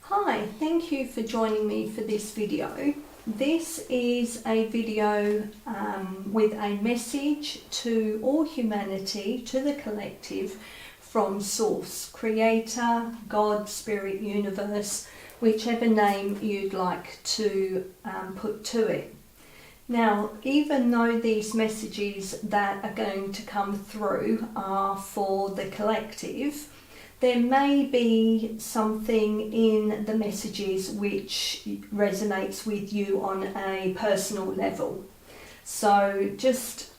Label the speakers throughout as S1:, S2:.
S1: Hi, thank you for joining me for this video. This is a video with a message to all humanity, to the collective, from Source, Creator, God, Spirit, Universe, whichever name you'd like to put to it. Now, even though these messages that are going to come through are for the collective, there may be something in the messages which resonates with you on a personal level. So just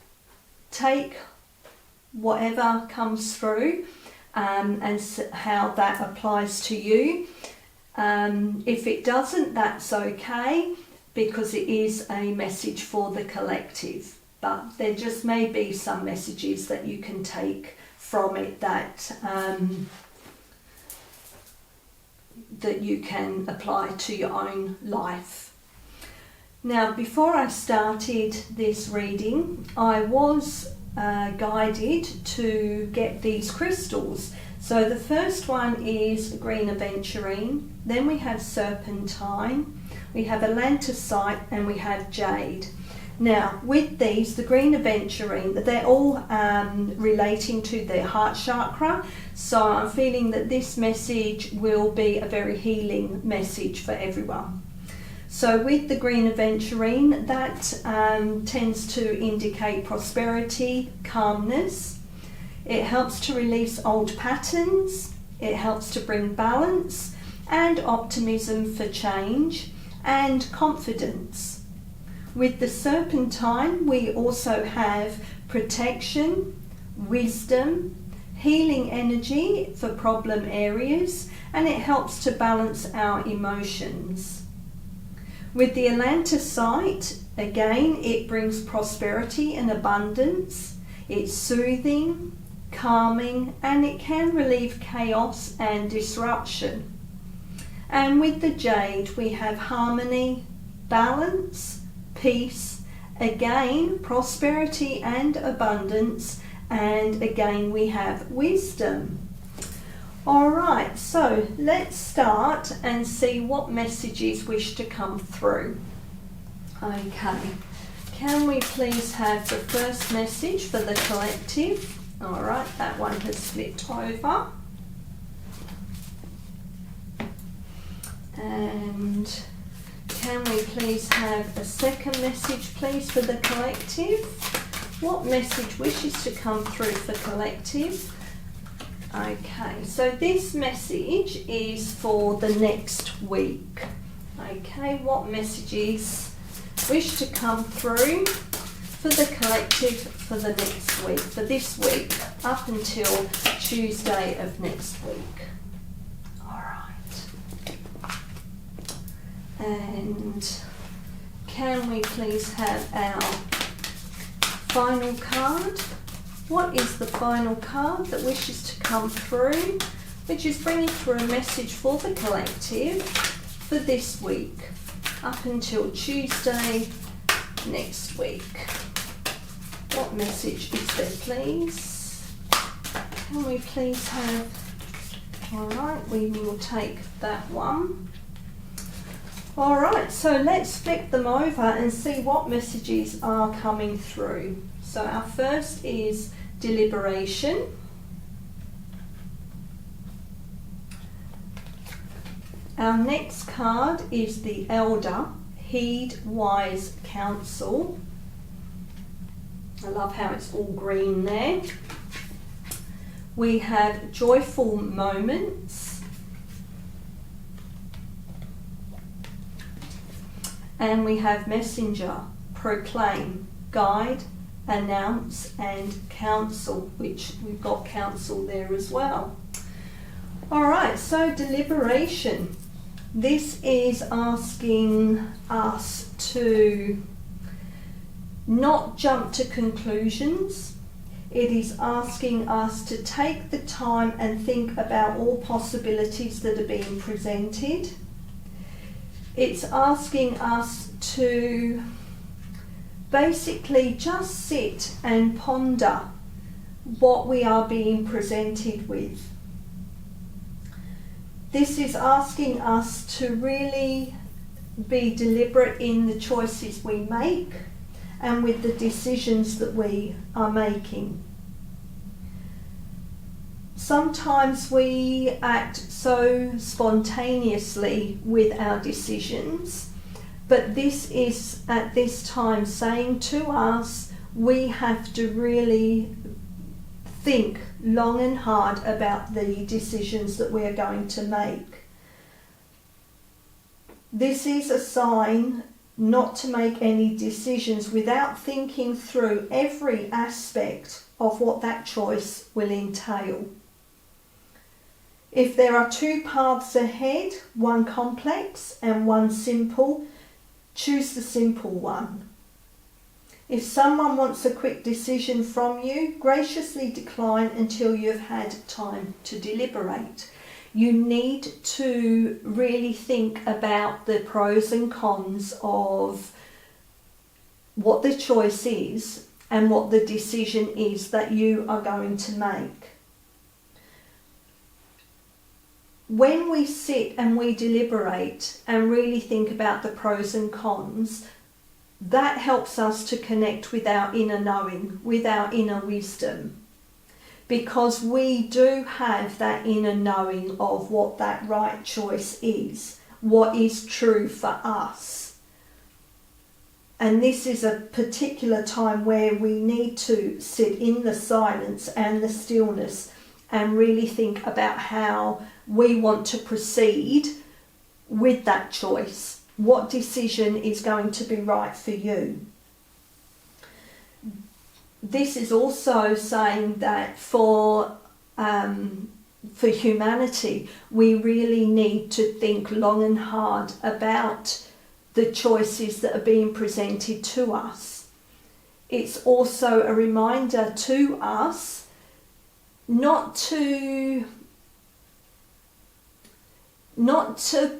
S1: take whatever comes through and how that applies to you. If it doesn't, that's okay, because it is a message for the collective. But there just may be some messages that you can take from it that you can apply to your own life. Now, before I started this reading, I was guided to get these crystals. So the first one is green aventurine, then we have serpentine, we have allantoisite, and we have jade. Now, with these, the green aventurine, they're all relating to the heart chakra. So I'm feeling that this message will be a very healing message for everyone. So with the green aventurine, that tends to indicate prosperity, calmness. It helps to release old patterns. It helps to bring balance and optimism for change and confidence. With the serpentine, we also have protection, wisdom, healing energy for problem areas, and it helps to balance our emotions. With the allantoisite, again, it brings prosperity and abundance. It's soothing, calming, and it can relieve chaos and disruption. And with the jade, we have harmony, balance, peace, again prosperity and abundance, and again we have wisdom. Alright, so let's start and see what messages wish to come through. Okay, can we please have the first message for the collective? Alright, that one has flipped over. And can we please have a second message, please, for the collective? What message wishes to come through for collective? Okay, so this message is for the next week. Okay, what messages wish to come through for the collective for the next week, for this week, up until Tuesday of next week? And can we please have our final card? What is the final card that wishes to come through, which is bringing through a message for the collective for this week, up until Tuesday next week? What message is there, please? Can we please have... Alright, we will take that one. Alright, so let's flip them over and see what messages are coming through. So our first is deliberation. Our next card is the Elder, Heed Wise Counsel. I love how it's all green there. We have Joyful Moments. And we have Messenger, Proclaim, Guide, Announce, and Counsel, which we've got counsel there as well. Alright, so deliberation. This is asking us to not jump to conclusions. It is asking us to take the time and think about all possibilities that are being presented. It's asking us to basically just sit and ponder what we are being presented with. This is asking us to really be deliberate in the choices we make and with the decisions that we are making. Sometimes we act so spontaneously with our decisions, but this is at this time saying to us we have to really think long and hard about the decisions that we are going to make. This is a sign not to make any decisions without thinking through every aspect of what that choice will entail. If there are two paths ahead, one complex and one simple, choose the simple one. If someone wants a quick decision from you, graciously decline until you've had time to deliberate. You need to really think about the pros and cons of what the choice is and what the decision is that you are going to make. When we sit and we deliberate and really think about the pros and cons, that helps us to connect with our inner knowing, with our inner wisdom, because we do have that inner knowing of what that right choice is, what is true for us. And this is a particular time where we need to sit in the silence and the stillness and really think about how we want to proceed with that choice. What decision is going to be right for you? This is also saying that for humanity, we really need to think long and hard about the choices that are being presented to us. It's also a reminder to us not to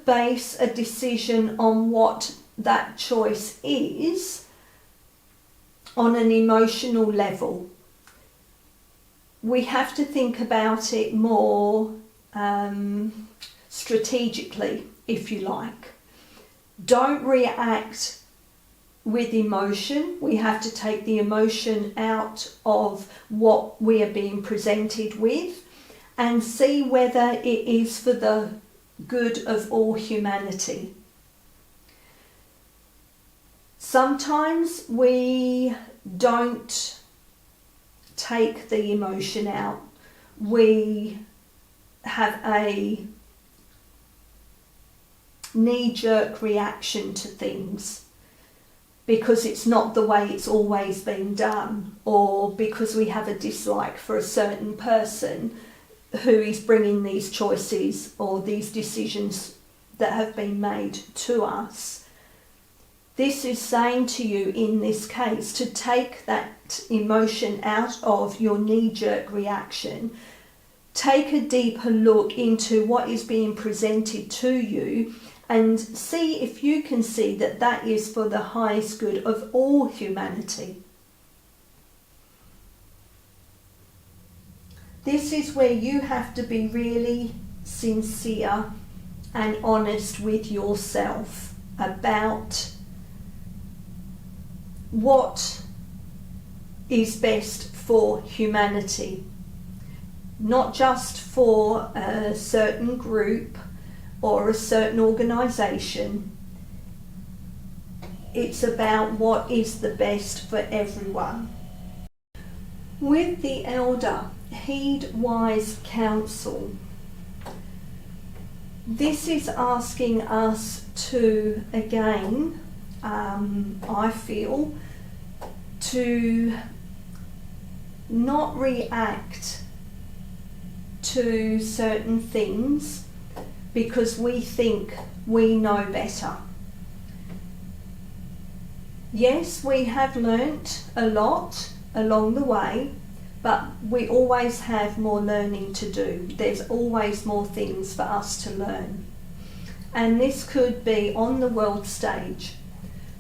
S1: base a decision on what that choice is on an emotional level. We have to think about it more strategically, if you like. Don't react with emotion. We have to take the emotion out of what we are being presented with and see whether it is for the good of all humanity. Sometimes we don't take the emotion out. We have a knee-jerk reaction to things because it's not the way it's always been done, or because we have a dislike for a certain person who is bringing these choices or these decisions that have been made to us. This is saying to you in this case to take that emotion out of your knee-jerk reaction. Take a deeper look into what is being presented to you and see if you can see that that is for the highest good of all humanity. This is where you have to be really sincere and honest with yourself about what is best for humanity, not just for a certain group or a certain organisation. It's about what is the best for everyone. With the elder, heed wise counsel. This is asking us to, again, I feel, to not react to certain things because we think we know better. Yes, we have learnt a lot along the way, but we always have more learning to do. There's always more things for us to learn. And this could be on the world stage.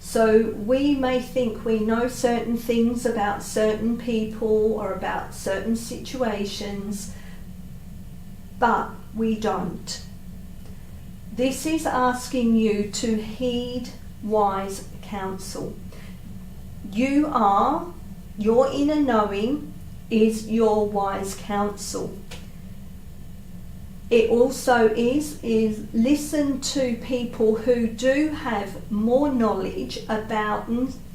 S1: So we may think we know certain things about certain people or about certain situations, but we don't. This is asking you to heed wise counsel. Your inner knowing is your wise counsel. It also is listen to people who do have more knowledge about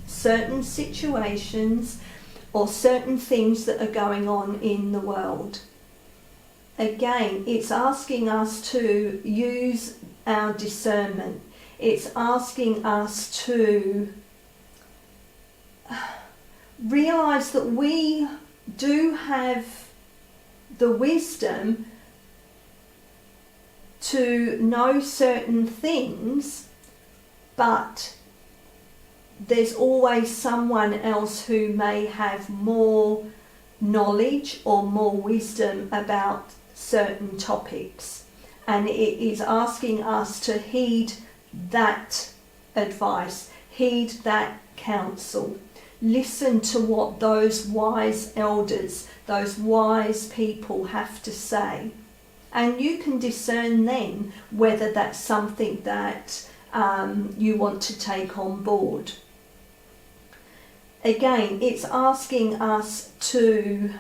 S1: certain situations or certain things that are going on in the world. Again, it's asking us to use our discernment. It's asking us to realise that we do have the wisdom to know certain things, but there's always someone else who may have more knowledge or more wisdom about certain topics, and it is asking us to heed that advice, heed that counsel, listen to what those wise elders, those wise people have to say, and you can discern then whether that's something that you want to take on board. Again, it's asking us to,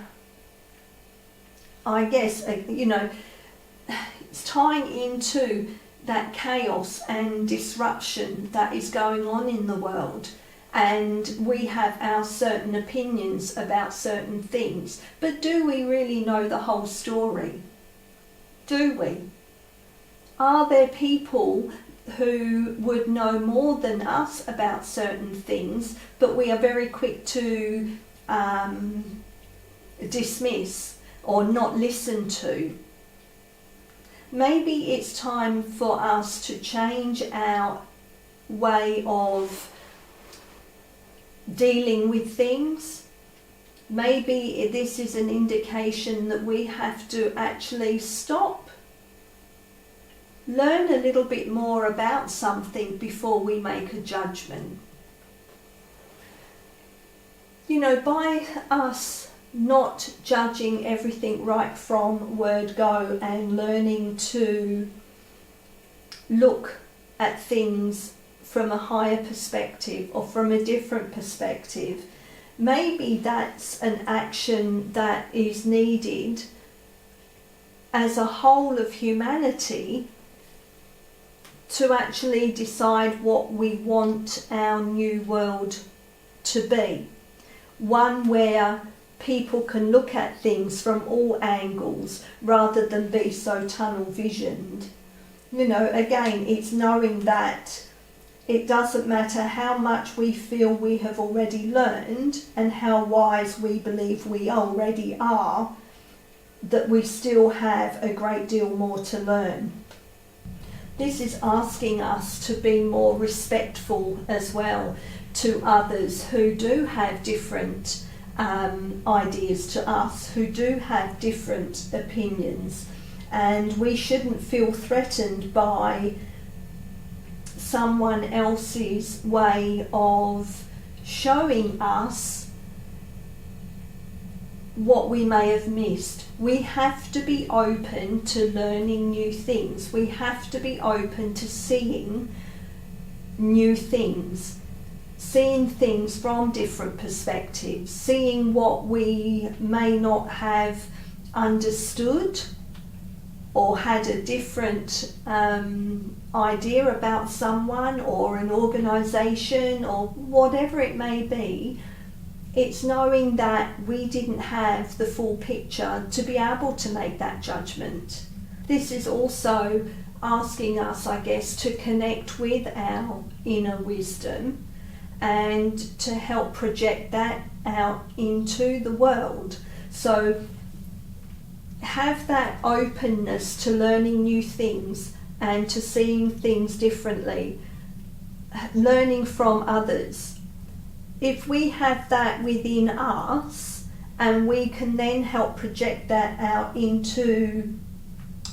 S1: I guess, it's tying into that chaos and disruption that is going on in the world. And we have our certain opinions about certain things. But do we really know the whole story? Do we? Are there people who would know more than us about certain things, but we are very quick to dismiss or not listen to? Maybe it's time for us to change our way of dealing with things. Maybe this is an indication that we have to actually stop, learn a little bit more about something before we make a judgment. By us not judging everything right from word go and learning to look at things from a higher perspective or from a different perspective, maybe that's an action that is needed as a whole of humanity to actually decide what we want our new world to be. One where people can look at things from all angles rather than be so tunnel visioned. Again, it's knowing that it doesn't matter how much we feel we have already learned and how wise we believe we already are, that we still have a great deal more to learn. This is asking us to be more respectful as well to others who do have different ideas to us, who do have different opinions, and we shouldn't feel threatened by someone else's way of showing us what we may have missed. We have to be open to learning new things. We have to be open to seeing new things, seeing things from different perspectives, seeing what we may not have understood or had a different idea about someone or an organisation or whatever it may be. It's knowing that we didn't have the full picture to be able to make that judgment. This is also asking us, I guess, to connect with our inner wisdom and to help project that out into the world. So have that openness to learning new things and to seeing things differently, learning from others. If we have that within us and we can then help project that out into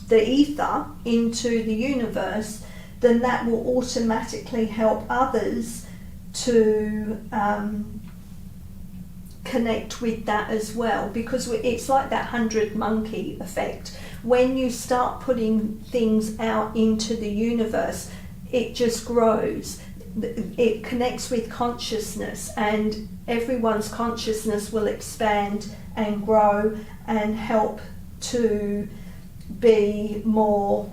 S1: the ether, into the universe, then that will automatically help others to connect with that as well, because it's like that 100 monkey effect. when you start putting things out into the universe, it just grows. It connects with consciousness, and everyone's consciousness will expand and grow and help to be more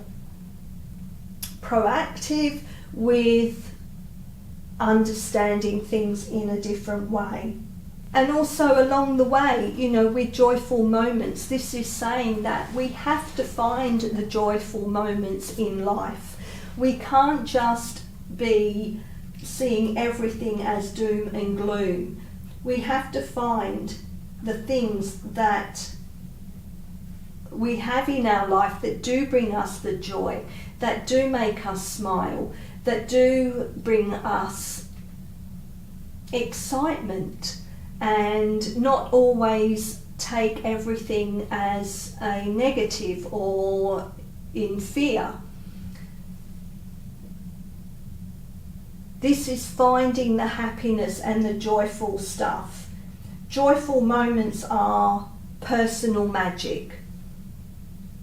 S1: proactive with understanding things in a different way. And also along the way, with joyful moments, this is saying that we have to find the joyful moments in life. We can't just be seeing everything as doom and gloom. We have to find the things that we have in our life that do bring us the joy, that do make us smile, that do bring us excitement, and not always take everything as a negative or in fear. This is finding the happiness and the joyful stuff. Joyful moments are personal magic.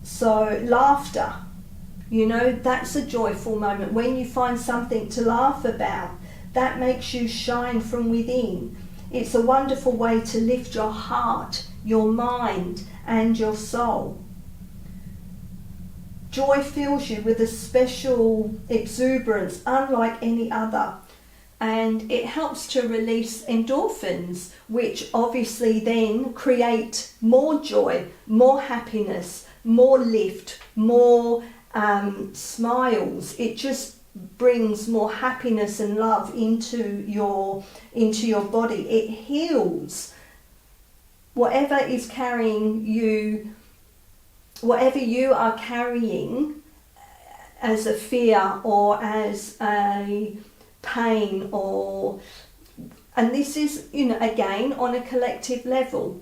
S1: So laughter, that's a joyful moment. When you find something to laugh about, that makes you shine from within. It's a wonderful way to lift your heart, your mind, and your soul. Joy fills you with a special exuberance unlike any other, and it helps to release endorphins, which obviously then create more joy, more happiness, more lift, more smiles. It just brings more happiness and love into your body. It heals whatever is carrying you, whatever you are carrying as a fear or as a pain, and this is, again, on a collective level.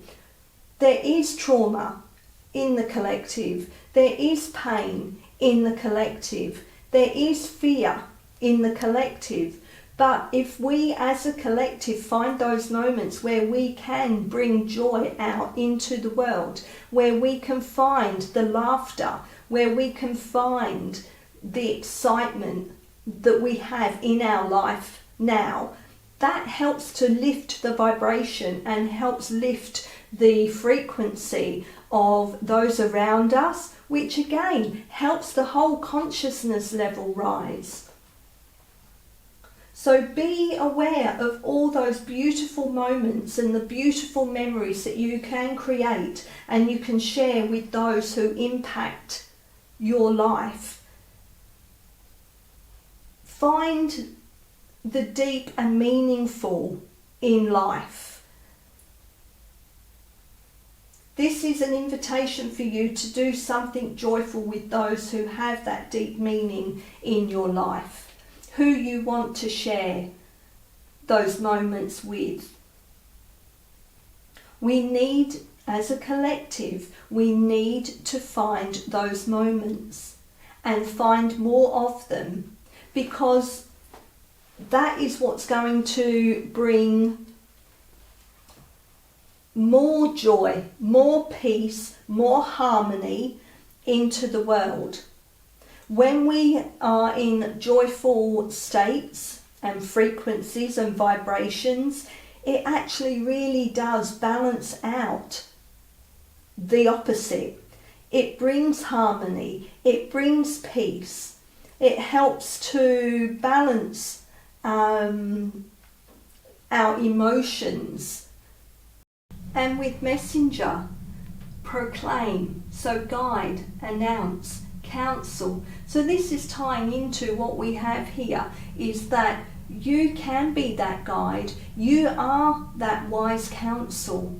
S1: There is trauma in the collective. There is pain in the collective. There is fear in the collective. But if we as a collective find those moments where we can bring joy out into the world, where we can find the laughter, where we can find the excitement that we have in our life now, that helps to lift the vibration and helps lift the frequency of those around us, which again helps the whole consciousness level rise. So be aware of all those beautiful moments and the beautiful memories that you can create and you can share with those who impact your life. Find the deep and meaningful in life. This is an invitation for you to do something joyful with those who have that deep meaning in your life, who you want to share those moments with. We need, as a collective, we need to find those moments and find more of them, because that is what's going to bring more joy, more peace, more harmony into the world. When we are in joyful states and frequencies and vibrations, it actually really does balance out the opposite. It brings harmony, it brings peace, it helps to balance our emotions. And with messenger, proclaim, so guide, announce, counsel. So this is tying into what we have here, is that you can be that guide. You are that wise counsel.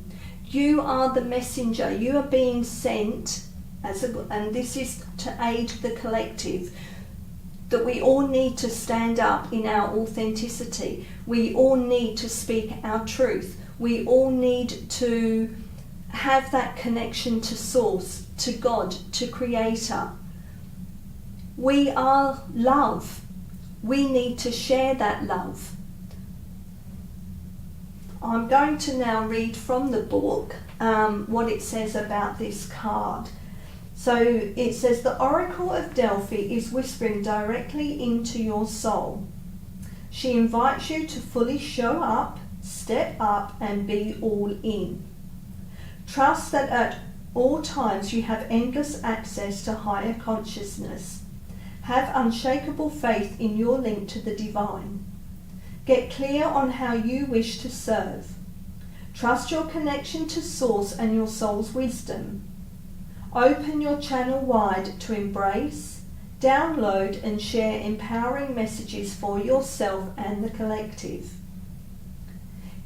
S1: You are the messenger. You are being sent and this is to aid the collective, that we all need to stand up in our authenticity. We all need to speak our truth. We all need to have that connection to source, to God, to Creator. We are love. We need to share that love. I'm going to now read from the book what it says about this card. So it says the Oracle of Delphi is whispering directly into your soul. She invites you to fully show up, step up, and be all in. Trust that at all times you have endless access to higher consciousness. Have unshakable faith in your link to the divine. Get clear on how you wish to serve. Trust your connection to Source and your soul's wisdom. Open your channel wide to embrace, download and share empowering messages for yourself and the collective.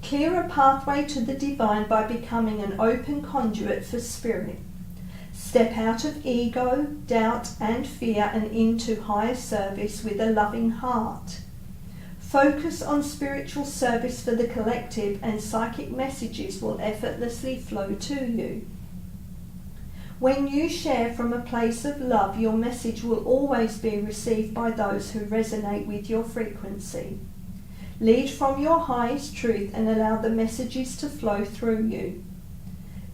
S1: Clear a pathway to the divine by becoming an open conduit for spirit. Step out of ego, doubt and fear and into higher service with a loving heart. Focus on spiritual service for the collective and psychic messages will effortlessly flow to you. When you share from a place of love, your message will always be received by those who resonate with your frequency. Lead from your highest truth and allow the messages to flow through you.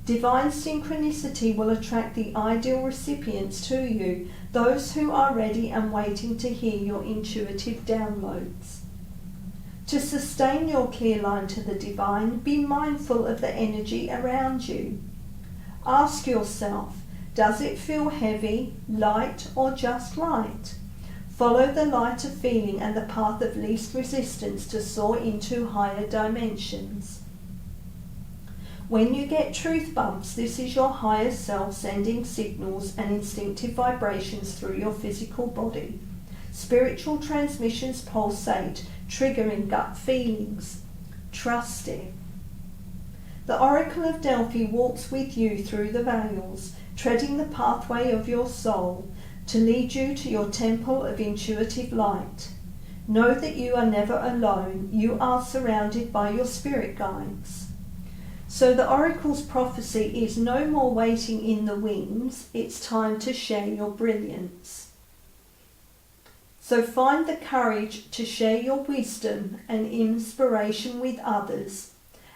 S1: Divine synchronicity will attract the ideal recipients to you, those who are ready and waiting to hear your intuitive downloads. To sustain your clear line to the divine, be mindful of the energy around you. Ask yourself, does it feel heavy, light, or just right? Follow the light of feeling and the path of least resistance to soar into higher dimensions. When you get truth bumps, this is your higher self sending signals and instinctive vibrations through your physical body. Spiritual transmissions pulsate, triggering gut feelings. Trust it. The Oracle of Delphi walks with you through the veils, treading the pathway of your soul to lead you to your temple of intuitive light. Know that you are never alone. You are surrounded by your spirit guides. So the Oracle's prophecy is no more waiting in the wings. It's time to share your brilliance. So find the courage to share your wisdom and inspiration with others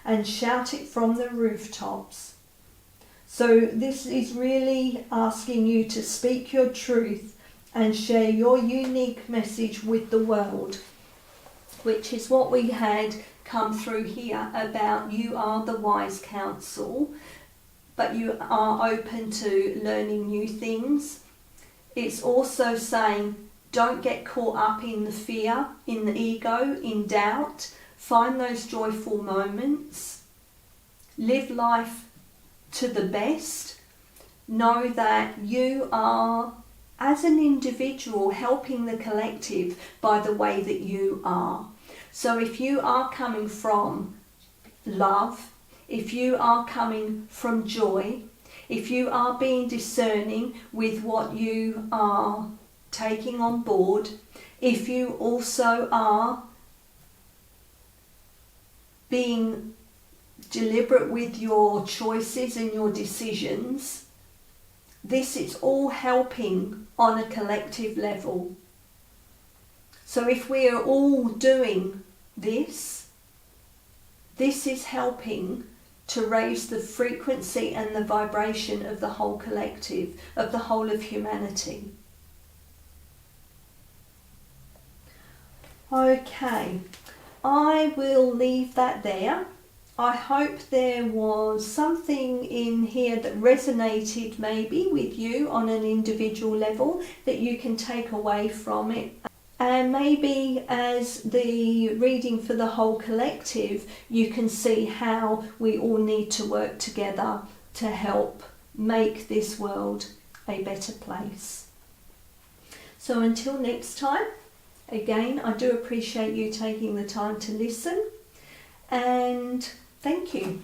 S1: and shout it from the rooftops. So this is really asking you to speak your truth and share your unique message with the world, which is what we had come through here about you are the wise counsel, but you are open to learning new things. It's also saying don't get caught up in the fear, in the ego, in doubt. Find those joyful moments. Live life to the best. Know that you are, as an individual, helping the collective by the way that you are. So if you are coming from love, if you are coming from joy, if you are being discerning with what you are taking on board, if you also are being deliberate with your choices and your decisions, this is all helping on a collective level. So if we are all doing this, this is helping to raise the frequency and the vibration of the whole collective, of the whole of humanity. Okay, I will leave that there. I hope there was something in here that resonated maybe with you on an individual level that you can take away from it. And maybe as the reading for the whole collective, you can see how we all need to work together to help make this world a better place. So until next time, again, I do appreciate you taking the time to listen, and thank you.